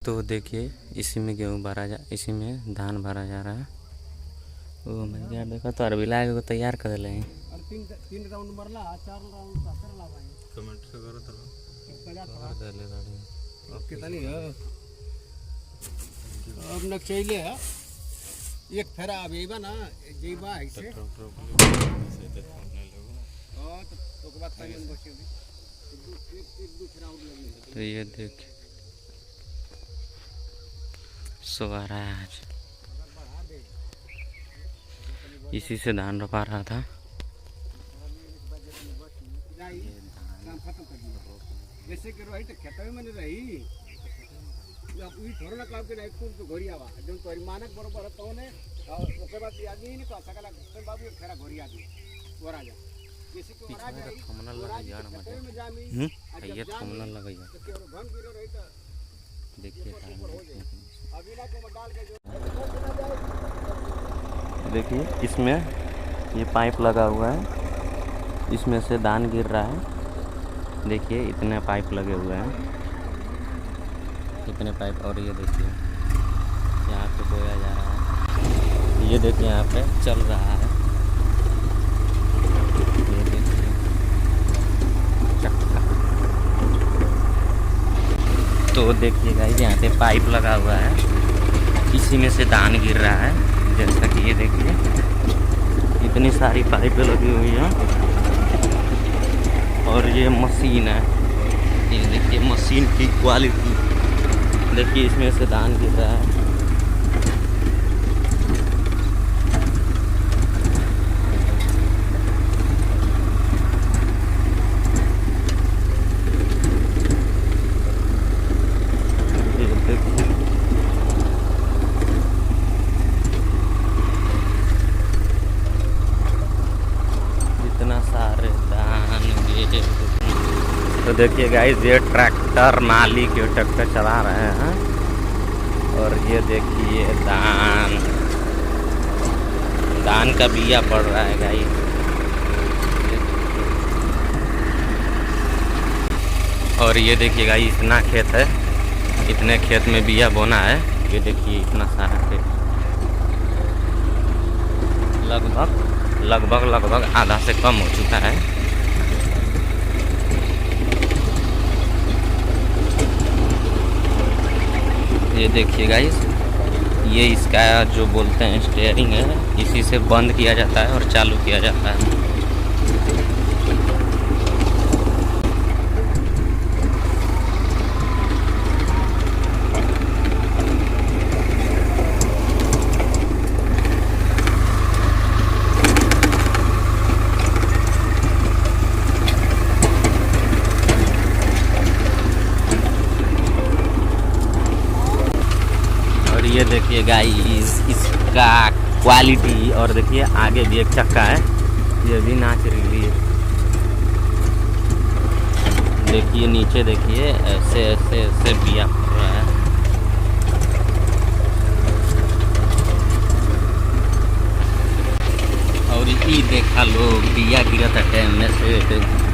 तो देखिए इसी में गेहूँ इसी में धान भरा जा रहा है। वो मैं यार देखो तो अरबी लागे को तैयार कर ले हैं। और तीन राउंड मरला 4 राउंड कर ला भाई कमेंट से करो तो कर दे ले गाड़ी ओके तनी अब न चाहिए है एक फेरा अभी ना जेबा है से हां तो के बाद टाइम बचे एक दूसरा राउंड लगने। तो ये देख स्वराज इसी से धान रोपा रहा था। जैसे कि रही तो खेत में रही थोड़ा ना काम के नहीं तो घोरी आवा जो तोरी मानक बरोबर तो ने ओके बाद आदमी नहीं तो सकला बाबू फेरा घोरी आदमी वरा जा जैसे कि वरा जा थमनल लगाइया ना मत ये थमनल लगाइया तो भंग गिरो रही तो देखिए अभी ना को डाल के जो देखिए इसमें ये पाइप लगा हुआ है, इसमें से धान गिर रहा है। देखिए इतने पाइप लगे हुए हैं, इतने पाइप। और ये देखिए यहाँ पे बोया जा रहा है, ये देखिए यहाँ पे चल रहा है। ये देखिए चक्का। तो देखिए गाइस यहाँ पे पाइप लगा हुआ है, इसी में से धान गिर रहा है। जैसा कि ये देखिए इतनी सारी पाइपें लगी हुई हैं। और ये मशीन है, ये देखिए मशीन की क्वालिटी देखिए, इसमें से धान गिर रहा है। इतना सारे धान गिरे। तो देखिए गाइस ये ट्रैक्टर मालिक ये ट्रैक्टर चला रहे हैं। और ये देखिए धान का बिया पड़ रहा है गाइस। और ये देखिए गाइस इतना खेत है, इतने खेत में बिया बोना है। ये देखिए इतना सारा खेत, लगभग आधा से कम हो चुका है। ये देखिए गाइस ये इसका जो बोलते हैं स्टीयरिंग है, इसी से बंद किया जाता है और चालू किया जाता है। ये देखिए गाइस इसका क्वालिटी। और देखिए आगे भी एक चक्का है, ये भी नाच रही है। देखिए नीचे देखिए ऐसे ऐसे ऐसे बिया पड़ रहा है। और ये देखा लोग बिया गिरा था टाइम में से।